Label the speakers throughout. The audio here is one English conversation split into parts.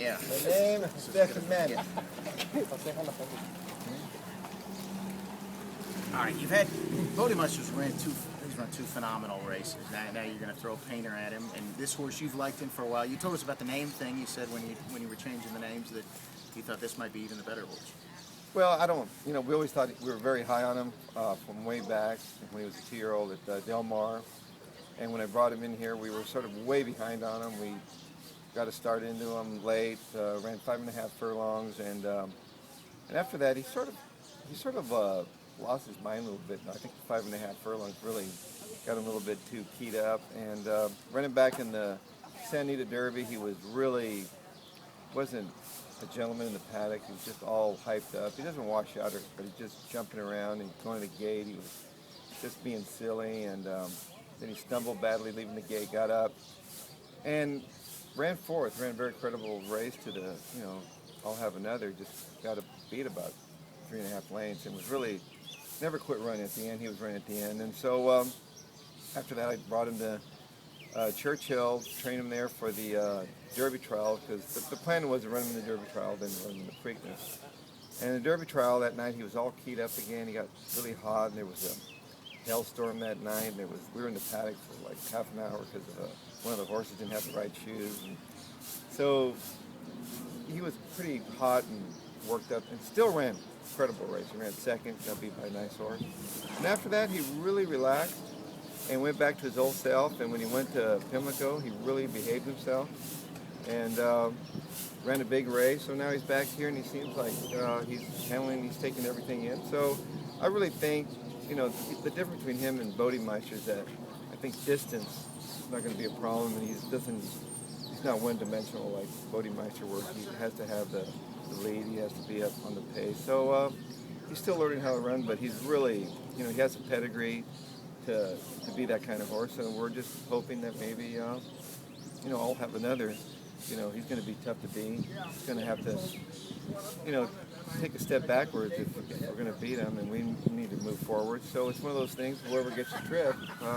Speaker 1: Yeah.
Speaker 2: My name is Stephen Manning.
Speaker 1: All right, you've had Bodemeisters ran he's run two phenomenal races. Now you're going to throw Paynter at him, and this horse you've liked him for a while. You told us about the name thing. You said when you were changing the names that you thought this might be even the better horse.
Speaker 2: Well, I don't, we always thought we were very high on him from way back when he was a 2-year-old at Del Mar. And when I brought him in here, we were sort of way behind on him. We got a start into him late, ran 5.5 furlongs, and after that he sort of lost his mind a little bit. I think the 5.5 furlongs really got him a little bit too keyed up. And running back in the Santa Anita Derby, he wasn't a gentleman in the paddock. He was just all hyped up. He doesn't wash out, but he's just jumping around and going to the gate. He was just being silly, and then he stumbled badly leaving the gate, got up, and ran fourth. Ran a very credible race to the, I'll have another. Just got to beat about 3.5 lengths, and was really never quit running at the end. He was running at the end, and so after that, I brought him to Churchill, train him there for the Derby trial, because the plan was to run him in the Derby trial, then run him in the Preakness. And the Derby trial that night, he was all keyed up again. He got really hot, and there was a hailstorm that night. And we were in the paddock for like half an hour because one of the horses didn't have the right shoes. And so he was pretty hot and worked up, and still ran a incredible race. He ran second, got beat by a nice horse. And after that, he really relaxed and went back to his old self. And when he went to Pimlico, he really behaved himself and ran a big race. So now he's back here, and he seems like he's taking everything in. So I really think, the difference between him and Bodemeister is that I think distance is not going to be a problem, and he's not one-dimensional like Bodemeister, where he has to have the lead, he has to be up on the pace. So he's still learning how to run, but he's really, he has a pedigree to be that kind of horse, and we're just hoping that maybe, I'll have another. He's going to be tough to beat. He's going to have to, take a step backwards if we're going to beat him, and we need to move forward. So it's one of those things. Whoever gets the trip,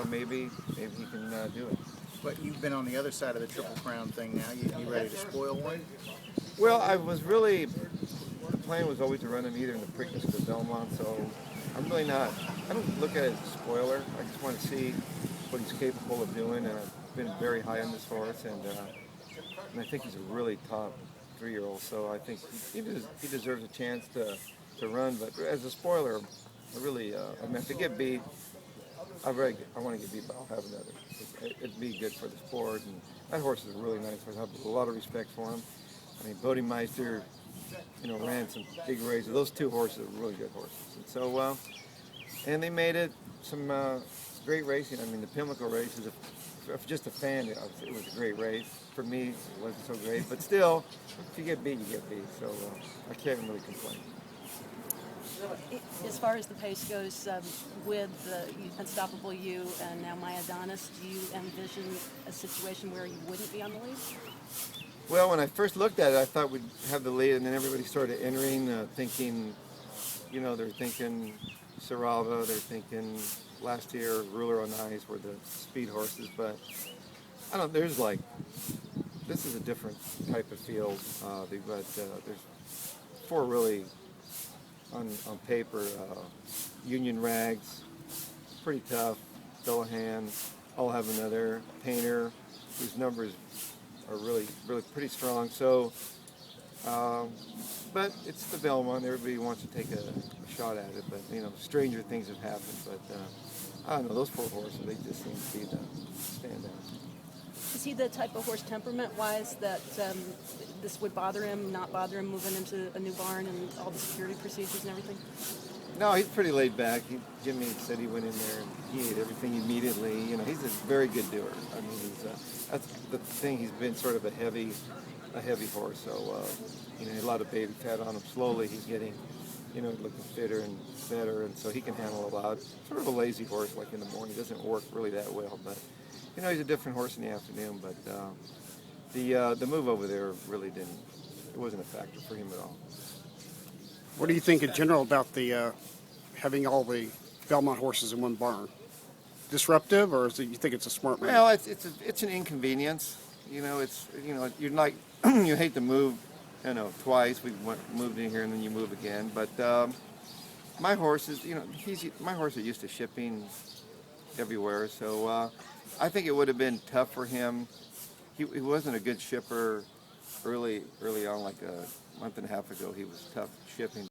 Speaker 2: maybe he can do it.
Speaker 1: But you've been on the other side of the Triple Crown thing now. You ready to spoil one?
Speaker 2: Well, the plan was always to run him either in the Preakness or the Belmont, so I'm really not, I don't look at it as a spoiler. I just want to see what he's capable of doing, and I've been very high on this horse, and I think he's a really top 3-year-old, so I think he deserves a chance to run. But as a spoiler, if they get beat, I want to get beat, but I'll have another. It'd be good for the sport, and that horse is a really nice horse. I have a lot of respect for him. I mean, Bodemeister, ran some big races. Those two horses are really good horses, and so and they made it some great racing. I mean, the Pimlico race is if just a fan, it was a great race. For me, it wasn't so great, but still, if you get beat, you get beat. So I can't really complain.
Speaker 3: As far as the pace goes, with the Unstoppable You and now My Adonis, do you envision a situation where you wouldn't be on the lead?
Speaker 2: Well, when I first looked at it, I thought we'd have the lead, and then everybody started entering, thinking, they're thinking Sarava, they're thinking last year Ruler on Ice were the speed horses, but I don't. This is a different type of field. There's 4 really on paper. Union Rags, pretty tough. Delahan, I'll have another. Paynter, whose numbers are really pretty strong. So, but it's the Belmont. Everybody wants to take a shot at it. But stranger things have happened. But I don't know. Those 4 horses, they just seem to be the standout.
Speaker 3: Is he the type of horse temperament-wise that this would bother him, not bother him moving into a new barn and all the security procedures and everything?
Speaker 2: No, he's pretty laid back. Jimmy said he went in there and he ate everything immediately. He's a very good doer. I mean, that's the thing. He's been sort of a heavy horse. So a lot of baby fat on him. Slowly, he's getting, looking fitter and better, and so he can handle a lot. Sort of a lazy horse, like in the morning. He doesn't work really that well, but. He's a different horse in the afternoon, but the move over there really it wasn't a factor for him at all.
Speaker 4: What do you think in general about the having all the Belmont horses in one barn? Disruptive, or you think it's a smart move?
Speaker 2: Well, it's an inconvenience. You're you hate to move, twice. We moved in here and then you move again. But my horses, my horses are used to shipping everywhere, so I think it would have been tough for him. He wasn't a good shipper early on, like a month and a half ago. He was tough shipping.